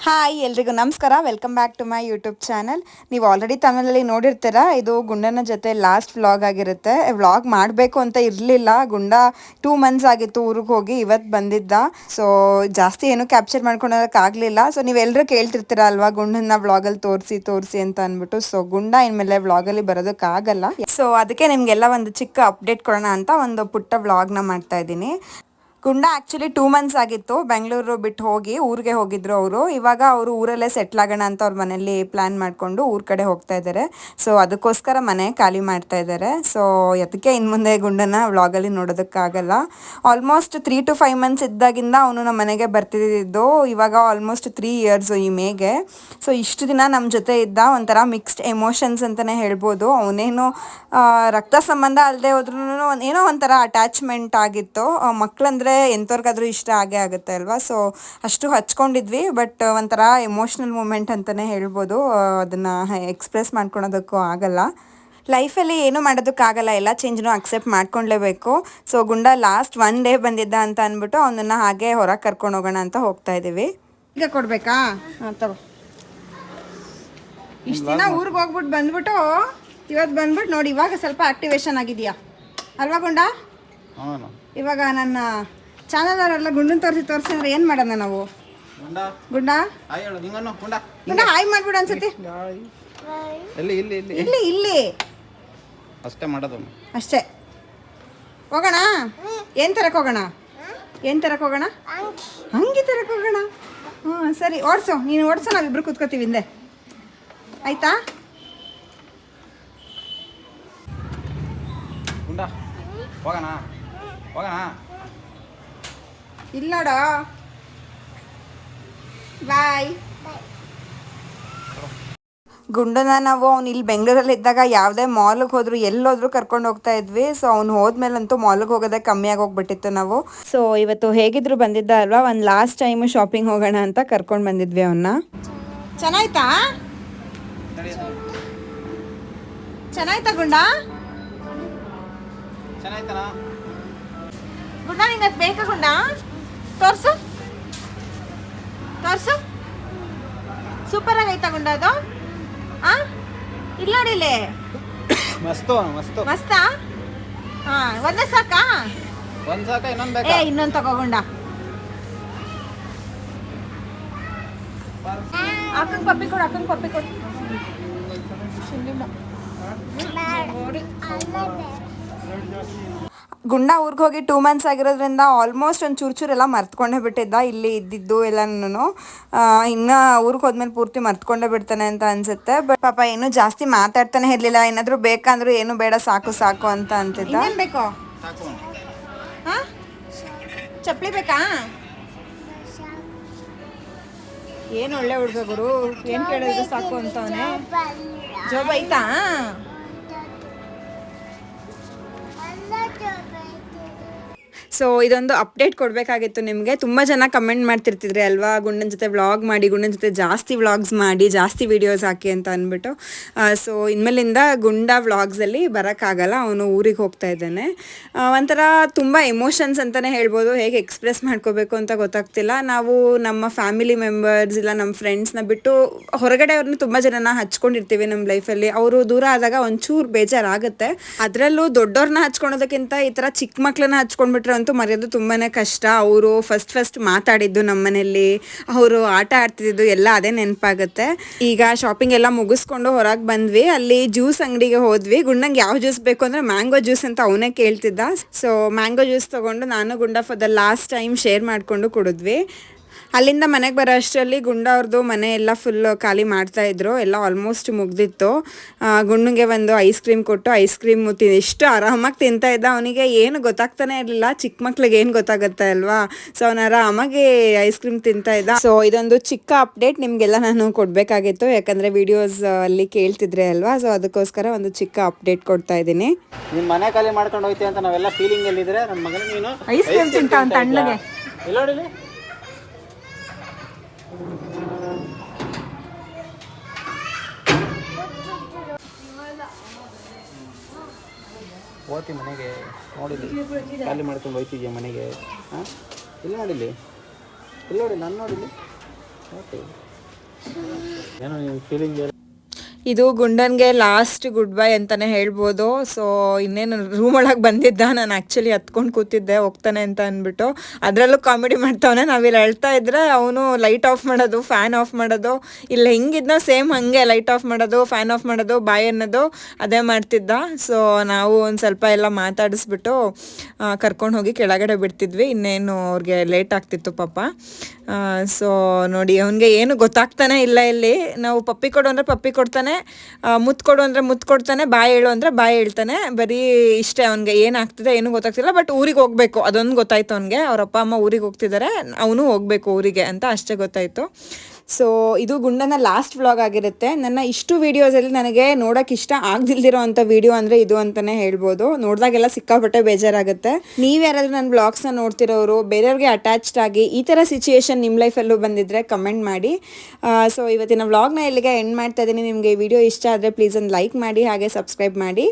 Hi ಎಲ್ರಿಗೂ ನಮಸ್ಕಾರ. Welcome back to my YouTube channel. ನೀವು ಆಲ್ರೆಡಿ ತಮಿಳಲ್ಲಿ ನೋಡಿರ್ತೀರಾ, ಇದು ಗುಂಡನ ಜೊತೆ ಲಾಸ್ಟ್ ವ್ಲಾಗ್ ಆಗಿರುತ್ತೆ. ವ್ಲಾಗ್ ಮಾಡಬೇಕು ಅಂತ ಇರಲಿಲ್ಲ. ಗುಂಡ 2 ಮಂತ್ಸ್ ಆಗಿತ್ತು ಊರಿಗೆ ಹೋಗಿ, ಇವತ್ತು ಬಂದಿದ್ದ. ಸೊ ಜಾಸ್ತಿ ಏನು ಕ್ಯಾಪ್ಚರ್ ಮಾಡ್ಕೊಳೋಕ್ಕಾಗಲಿಲ್ಲ. ಸೊ ನೀವೆಲ್ಲರೂ ಕೇಳ್ತಿರ್ತೀರ ಅಲ್ವಾ, ಗುಂಡನ್ನ ವ್ಲಾಗಲ್ಲಿ ತೋರಿಸಿ ಅಂತ ಅಂದ್ಬಿಟ್ಟು. ಸೊ ಗುಂಡ ಇನ್ಮೇಲೆ ವ್ಲಾಗಲ್ಲಿ ಬರೋದಕ್ಕಾಗಲ್ಲ. ಸೊ ಅದಕ್ಕೆ ನಿಮಗೆಲ್ಲ ಒಂದು ಚಿಕ್ಕ ಅಪ್ಡೇಟ್ ಕೊಡೋಣ ಅಂತ ಒಂದು ಪುಟ್ಟ ವ್ಲಾಗ್ನ ಮಾಡ್ತಾ ಇದ್ದೀನಿ. ಗುಂಡ ಆ್ಯಕ್ಚುಲಿ 2 ಮಂತ್ಸ್ ಆಗಿತ್ತು ಬೆಂಗಳೂರು ಬಿಟ್ಟು ಹೋಗಿ ಊರಿಗೆ ಹೋಗಿದ್ರು ಅವರು. ಇವಾಗ ಅವರು ಊರಲ್ಲೇ ಸೆಟ್ಲ್ ಆಗೋಣ ಅಂತ ಅವ್ರ ಮನೇಲಿ ಪ್ಲ್ಯಾನ್ ಮಾಡಿಕೊಂಡು ಊರ ಕಡೆ ಹೋಗ್ತಾ ಇದ್ದಾರೆ. ಸೊ ಅದಕ್ಕೋಸ್ಕರ ಮನೆ ಖಾಲಿ ಮಾಡ್ತಾ ಇದ್ದಾರೆ. ಸೊ ಅದಕ್ಕೆ ಇನ್ನು ಮುಂದೆ ಗುಂಡನ ವ್ಲಾಗಲ್ಲಿ ನೋಡೋದಕ್ಕಾಗಲ್ಲ. ಆಲ್ಮೋಸ್ಟ್ 3 to 5 ಮಂತ್ಸ್ ಇದ್ದಾಗಿಂದ ಅವನು ನಮ್ಮ ಮನೆಗೆ ಬರ್ತಿದ್ದು. ಇವಾಗ ಆಲ್ಮೋಸ್ಟ್ 3 years ಈ ಮೇಗೆ. ಸೊ ಇಷ್ಟು ದಿನ ನಮ್ಮ ಜೊತೆ ಇದ್ದ. ಒಂಥರ ಮಿಕ್ಸ್ಡ್ ಎಮೋಷನ್ಸ್ ಅಂತಲೇ ಹೇಳ್ಬೋದು. ಅವನೇನು ರಕ್ತ ಸಂಬಂಧ ಅಲ್ಲದೆ ಹೋದ್ರೂ ಏನೋ ಒಂಥರ ಅಟ್ಯಾಚ್ಮೆಂಟ್ ಆಗಿತ್ತು. ಮಕ್ಕಳಂದರೆ ಎಂಥವ್ರಿಗಾದ್ರೂ ಇಷ್ಟ ಆಗೇ ಆಗುತ್ತೆ ಅಲ್ವಾ. ಸೊ ಅಷ್ಟು ಹಚ್ಕೊಂಡಿದ್ವಿ. ಬಟ್ ಒಂಥರ ಎಮೋಷ್ನಲ್ ಮೂಮೆಂಟ್ ಅಂತಲೇ ಹೇಳ್ಬೋದು. ಅದನ್ನು ಎಕ್ಸ್ಪ್ರೆಸ್ ಮಾಡ್ಕೊಳೋದಕ್ಕೂ ಆಗಲ್ಲ. ಲೈಫಲ್ಲಿ ಏನು ಮಾಡೋದಕ್ಕಾಗಲ್ಲ, ಎಲ್ಲ ಚೇಂಜ್ನೂ ಅಕ್ಸೆಪ್ಟ್ ಮಾಡ್ಕೊಳ್ಲೇಬೇಕು. ಸೊ ಗುಂಡ ಲಾಸ್ಟ್ 1 day ಬಂದಿದ್ದ ಅಂತ ಅಂದ್ಬಿಟ್ಟು ಅವನನ್ನು ಹಾಗೆ ಹೊರಗೆ ಕರ್ಕೊಂಡು ಹೋಗೋಣ ಅಂತ ಹೋಗ್ತಾ ಇದ್ದೀವಿ. ಈಗ ಕೊಡಬೇಕಾ? ಹಾಂ ತಗೋ. ಇಷ್ಟು ದಿನ ಊರಿಗೆ ಹೋಗ್ಬಿಟ್ಟು ಬಂದ್ಬಿಟ್ಟು ಇವತ್ತು ಬಂದ್ಬಿಟ್ಟು ನೋಡಿ, ಇವಾಗ ಸ್ವಲ್ಪ ಆಕ್ಟಿವೇಶನ್ ಆಗಿದೆಯಾ ಅಲ್ವಾ ಗುಂಡ? ಇವಾಗ ನನ್ನ ಚಾನಲ್ ಅವರೆಲ್ಲ ಗುಂಡನ್ ತೋರಿಸಿ ಅಂದ್ರೆ ಏನು ಮಾಡೋಣ ನಾವು? ಗುಂಡ ಗುಂಡ ಹಾಯ್ ಮಾಡ್ಬಿಡು ಅನ್ಸತಿ. ಇಲ್ಲಿ ಅಷ್ಟೇ ಮಾಡೋದು, ಅಷ್ಟೇ. ಹೋಗೋಣ? ಏನು ತರಕ್ಕೆ ಹೋಗೋಣ? ಹಂಗೆ ತರಕ್ಕೆ ಹೋಗೋಣ. ಹ್ಞೂ ಸರಿ, ಓಡಿಸು. ನೀನು ಓಡಿಸು, ನಾವಿಬ್ರು ಕೂತ್ಕೋತೀವಿ ಹಿಂದೆ, ಆಯ್ತಾ? ಹೋಗೋಣ ಇಲ್ಲೋಡ. ಬಾಯ್. ಗುಂಡನ ನಾವು ಅವ್ನು ಇಲ್ಲಿ ಬೆಂಗಳೂರಲ್ಲಿ ಇದ್ದಾಗ ಯಾವುದೇ ಮಾಲ್ಗೆ ಹೋದ್ರು ಎಲ್ಲೋದ್ರೂ ಕರ್ಕೊಂಡು ಹೋಗ್ತಾ ಇದ್ವಿ. ಸೊ ಅವ್ನು ಹೋದ್ಮೇಲಂತೂ ಮಾಲ್ಗೆ ಹೋಗೋದೇ ಕಮ್ಮಿ ಆಗೋಗ್ಬಿಟ್ಟಿತ್ತು ನಾವು. ಸೊ ಇವತ್ತು ಹೇಗಿದ್ರು ಬಂದಿದ್ದ ಅಲ್ವಾ, ಒಂದು ಲಾಸ್ಟ್ ಟೈಮು ಶಾಪಿಂಗ್ ಹೋಗೋಣ ಅಂತ ಕರ್ಕೊಂಡು ಬಂದಿದ್ವಿ ಅವನ್ನ. ಚೆನ್ನಾಯ್ತಾ ಗುಂಡ? ಗುಂಡ ನಿಂಗೆ ಅದು ಬೇಕಾ ಗುಂಡ? ತೋರ್ಸು ಸೂಪರ್ ಆಗೈತಾ ಗುಂಡ ಅದು? ಇಲ್ಲ ನೋಡಿಲೆ, ಮಸ್ತಾ? ಒಂದೇ ಸಾಕಾ? ಇನ್ನೊಂದು ತಗೋ ಗುಂಡ. ಅಕ್ಕಂಗೆ ಪಪ್ಪಿ ಕೊಡು. ಗುಂಡ ಊರಿಗೆ ಹೋಗಿ 2 ಮಂತ್ಸ್ ಆಗಿರೋದ್ರಿಂದ ಆಲ್ಮೋಸ್ಟ್ ಒಂದು ಚೂರೆಲ್ಲ ಮರ್ತ್ಕೊಂಡೇ ಬಿಟ್ಟಿದ್ದ ಇಲ್ಲಿ ಇದ್ದಿದ್ದು ಎಲ್ಲನೂ. ಇನ್ನು ಊರಿಗೆ ಹೋದ್ಮೇಲೆ ಪೂರ್ತಿ ಮರ್ತ್ಕೊಂಡೇ ಬಿಡ್ತಾನೆ ಅಂತ ಅನ್ಸುತ್ತೆ. ಬಟ್ ಪಾಪ ಏನು ಜಾಸ್ತಿ ಮಾತಾಡ್ತಾನೆ ಇರಲಿಲ್ಲ. ಏನಾದರೂ ಬೇಕಂದ್ರೂ ಏನು ಬೇಡ, ಸಾಕು ಅಂತ ಅಂತಿದ್ದ. ಏನು ಬೇಕು? ಹಾಂ, ಚಪ್ಪಲಿ ಬೇಕಾ? ಏನು ಒಳ್ಳೆ ಹುಡುಗ ಗುರು, ಏನು ಕೇಳಿದ್ರು ಸಾಕು ಅಂತವನೇ. ಜೋಬ್ ಐತಾ? ಸೊ ಇದೊಂದು ಅಪ್ಡೇಟ್ ಕೊಡಬೇಕಾಗಿತ್ತು ನಿಮಗೆ. ತುಂಬ ಜನ ಕಮೆಂಟ್ ಮಾಡ್ತಿರ್ತಿದ್ರಿ ಅಲ್ವಾ, ಗುಂಡನ ಜೊತೆ ವ್ಲಾಗ್ ಮಾಡಿ, ಗುಂಡನ ಜೊತೆ ಜಾಸ್ತಿ ವ್ಲಾಗ್ಸ್ ಮಾಡಿ, ಜಾಸ್ತಿ ವೀಡಿಯೋಸ್ ಹಾಕಿ ಅಂತ ಅಂದ್ಬಿಟ್ಟು. ಸೊ ಇನ್ಮೇಲಿಂದ ಗುಂಡ ವ್ಲಾಗ್ಸಲ್ಲಿ ಬರೋಕ್ಕಾಗಲ್ಲ, ಅವನು ಊರಿಗೆ ಹೋಗ್ತಾ ಇದ್ದಾನೆ. ಒಂಥರ ತುಂಬ ಎಮೋಷನ್ಸ್ ಅಂತಲೇ ಹೇಳ್ಬೋದು. ಹೇಗೆ ಎಕ್ಸ್ಪ್ರೆಸ್ ಮಾಡ್ಕೋಬೇಕು ಅಂತ ಗೊತ್ತಾಗ್ತಿಲ್ಲ. ನಾವು ನಮ್ಮ ಫ್ಯಾಮಿಲಿ ಮೆಂಬರ್ಸ್ ಇಲ್ಲ ನಮ್ಮ ಫ್ರೆಂಡ್ಸ್ನ ಬಿಟ್ಟು ಹೊರಗಡೆ ಅವ್ರನ್ನ ತುಂಬ ಜನನ ಹಚ್ಕೊಂಡಿರ್ತೀವಿ ನಮ್ಮ ಲೈಫಲ್ಲಿ. ಅವರು ದೂರ ಆದಾಗ ಒಂಚೂರು ಬೇಜಾರಾಗುತ್ತೆ. ಅದರಲ್ಲೂ ದೊಡ್ಡವ್ರನ್ನ ಹಚ್ಕೊಳೋದಕ್ಕಿಂತ ಈ ಥರ ಚಿಕ್ಕ ಮಕ್ಕಳನ್ನ ಹಚ್ಕೊಂಡ್ಬಿಟ್ರೆ ಅಂತೂ ಮರೆಯೋದು ತುಂಬಾ ಕಷ್ಟ. ಅವರು ಫಸ್ಟ್ ಮಾತಾಡಿದ್ದು ನಮ್ಮ ಮನೆಯಲ್ಲಿ, ಅವರು ಆಟ ಆಡ್ತಿದ್ದು ಎಲ್ಲ ಅದೇ ನೆನಪಾಗುತ್ತೆ. ಈಗ ಶಾಪಿಂಗ್ ಎಲ್ಲ ಮುಗಿಸ್ಕೊಂಡು ಹೊರಗೆ ಬಂದ್ವಿ. ಅಲ್ಲಿ ಜ್ಯೂಸ್ ಅಂಗಡಿಗೆ ಹೋದ್ವಿ. ಗುಂಡಂಗೆ ಯಾವ ಜ್ಯೂಸ್ ಬೇಕು ಅಂದರೆ ಮ್ಯಾಂಗೋ ಜ್ಯೂಸ್ ಅಂತ ಅವನೇ ಕೇಳ್ತಿದ್ದ. ಸೊ ಮ್ಯಾಂಗೋ ಜ್ಯೂಸ್ ತೊಗೊಂಡು ನಾನು ಗುಂಡ for the last time share ಮಾಡಿಕೊಂಡು ಕುಡಿದ್ವಿ. ಅಲ್ಲಿಂದ ಮನೆಗೆ ಬರೋ ಅಷ್ಟರಲ್ಲಿ ಗುಂಡ ಅವ್ರದ್ದು ಮನೆ ಎಲ್ಲ ಫುಲ್ ಖಾಲಿ ಮಾಡ್ತಾಯಿದ್ರು. ಎಲ್ಲ ಆಲ್ಮೋಸ್ಟ್ ಮುಗ್ದಿತ್ತು. ಗುಂಡಂಗೆ ಒಂದು ಐಸ್ ಕ್ರೀಮ್ ಕೊಟ್ಟು ಐಸ್ ಕ್ರೀಮ್ ಎಷ್ಟು ಆರಾಮಾಗಿ ತಿಂತಾ ಇದ್ದ. ಅವನಿಗೆ ಏನು ಗೊತ್ತಾಗ್ತಾನೆ ಇರಲಿಲ್ಲ. ಚಿಕ್ಕ ಮಕ್ಳಿಗೆ ಏನು ಗೊತ್ತಾಗುತ್ತೆ ಅಲ್ವಾ. ಸೊ ಅವನು ಆರಾಮಾಗಿ ಐಸ್ ಕ್ರೀಮ್ ತಿಂತಾ ಇದ್ದ. ಸೊ ಇದೊಂದು ಚಿಕ್ಕ ಅಪ್ಡೇಟ್ ನಿಮಗೆಲ್ಲ ನಾನು ಕೊಡಬೇಕಾಗಿತ್ತು, ಯಾಕಂದರೆ ವಿಡಿಯೋಸ್ ಅಲ್ಲಿ ಕೇಳ್ತಿದ್ರೆ ಅಲ್ವಾ. ಸೊ ಅದಕ್ಕೋಸ್ಕರ ಒಂದು ಚಿಕ್ಕ ಅಪ್ಡೇಟ್ ಕೊಡ್ತಾ ಇದ್ದೀನಿ. ನಿಮ್ಮ ಮನೆ ಖಾಲಿ ಮಾಡ್ಕೊಂಡು ಹೋಯ್ತೆ ಅಂತ ನಾವೆಲ್ಲ ಫೀಲಿಂಗ್ ಎಲ್ಲಿದ್ರೆ ನನ್ನ ಮಗನ ನೀನು ಐಸ್ ಕ್ರೀಮ್ ತಿಂತ ಅಂತ ಅಣ್ಣಗೆ ಇಲ್ಲ ನೋಡಿಲಿ. ಹೋತಿ ಮನೆಗೆ ನೋಡಿಲಿ, ಖಾಲಿ ಮಾಡ್ಕೊಂಡು ಹೋಯ್ತಿದ್ಯಾ ಮನೆಗೆ? ಹಾಂ, ಇಲ್ಲಿ ನೋಡಿಲಿ, ಇಲ್ಲಿ ನೋಡಿ, ನಾನು ನೋಡಿಲಿ. ಓಕೆ, ಏನೋ ನೀವು ಫೀಲಿಂಗ್ ಇದು ಗುಂಡನ್ಗೆ ಲಾಸ್ಟ್ ಗುಡ್ ಬೈ ಅಂತಲೇ ಹೇಳ್ಬೋದು. ಸೊ ಇನ್ನೇನು ರೂಮ್ ಒಳಗೆ ಬಂದಿದ್ದ, ನಾನು ಆ್ಯಕ್ಚುಲಿ ಹತ್ಕೊಂಡು ಕೂತಿದ್ದೆ ಹೋಗ್ತಾನೆ ಅಂತ ಅಂದ್ಬಿಟ್ಟು. ಅದರಲ್ಲೂ ಕಾಮಿಡಿ ಮಾಡ್ತಾವನೆ. ನಾವಿಲ್ಲಿ ಹೇಳ್ತಾ ಇದ್ರೆ ಅವನು ಲೈಟ್ ಆಫ್ ಮಾಡೋದು, ಫ್ಯಾನ್ ಆಫ್ ಮಾಡೋದು, ಇಲ್ಲ ಹೆಂಗಿದ್ನ ಸೇಮ್ ಹಾಗೆ ಲೈಟ್ ಆಫ್ ಮಾಡೋದು, ಫ್ಯಾನ್ ಆಫ್ ಮಾಡೋದು, ಬಾಯ್ ಅನ್ನೋದು ಅದೇ ಮಾಡ್ತಿದ್ದ. ಸೊ ನಾವು ಒಂದು ಸ್ವಲ್ಪ ಎಲ್ಲ ಮಾತಾಡಿಸ್ಬಿಟ್ಟು ಕರ್ಕೊಂಡು ಹೋಗಿ ಕೆಳಗಡೆ ಬಿಡ್ತಿದ್ವಿ. ಇನ್ನೇನು ಅವ್ರಿಗೆ ಲೇಟ್ ಆಗ್ತಿತ್ತು ಪಾಪ. ಸೊ ನೋಡಿ ಅವನಿಗೆ ಏನು ಗೊತ್ತಾಗ್ತಾನೆ ಇಲ್ಲ. ಇಲ್ಲಿ ನಾವು ಪಪ್ಪಿ ಕೊಡು ಅಂದರೆ ಪಪ್ಪಿ ಕೊಡ್ತಾನೆ, ಮುತ್ತು ಕೊಡು ಅಂದರೆ ಮುತ್ತು ಕೊಡ್ತಾನೆ, ಬಾಯಿ ಹೇಳು ಅಂದರೆ ಬಾಯಿ ಹೇಳ್ತಾನೆ. ಬರೀ ಇಷ್ಟೇ, ಅವ್ನಿಗೆ ಏನಾಗ್ತಿದೆ ಏನೂ ಗೊತ್ತಾಗ್ತಿಲ್ಲ. ಬಟ್ ಊರಿಗೆ ಹೋಗಬೇಕು ಅದೊಂದು ಗೊತ್ತಾಯ್ತು ಅವ್ನಿಗೆ. ಅವ್ರ ಅಪ್ಪ ಅಮ್ಮ ಊರಿಗೆ ಹೋಗ್ತಿದ್ದಾರೆ, ಅವನು ಹೋಗಬೇಕು ಊರಿಗೆ ಅಂತ ಅಷ್ಟೇ ಗೊತ್ತಾಯಿತು. ಸೊ ಇದು ಗುಂಡನ ಲಾಸ್ಟ್ ವ್ಲಾಗ್ ಆಗಿರುತ್ತೆ. ನನ್ನ ಇಷ್ಟು ವೀಡಿಯೋಸಲ್ಲಿ ನನಗೆ ನೋಡೋಕೆ ಇಷ್ಟ ಆಗದಿಲ್ದಿರೋ ಅಂಥ ವೀಡಿಯೋ ಅಂದರೆ ಇದು ಅಂತಲೇ ಹೇಳ್ಬೋದು. ನೋಡಿದಾಗೆಲ್ಲ ಸಿಕ್ಕಾಪಟ್ಟೆ ಬೇಜಾರಾಗುತ್ತೆ. ನೀವು ಯಾರಾದರೂ ನನ್ನ ಬ್ಲಾಗ್ಸ್ನ ನೋಡ್ತಿರೋರು, ಬೇರೆಯವ್ರಿಗೆ ಅಟ್ಯಾಚ್ಡ್ ಆಗಿ ಈ ಥರ ಸಿಚುಯೇಷನ್ ನಿಮ್ಮ ಲೈಫಲ್ಲೂ ಬಂದಿದ್ದರೆ ಕಮೆಂಟ್ ಮಾಡಿ. ಸೊ ಇವತ್ತಿನ ವ್ಲಾಗ್ನ ಇಲ್ಲಿಗೆ ಎಂಡ್ ಮಾಡ್ತಾ ಇದ್ದೀನಿ. ನಿಮಗೆ ಈ ವಿಡಿಯೋ ಇಷ್ಟ ಆದರೆ ಪ್ಲೀಸ್ ಒಂದು ಲೈಕ್ ಮಾಡಿ, ಹಾಗೆ ಸಬ್ಸ್ಕ್ರೈಬ್ ಮಾಡಿ.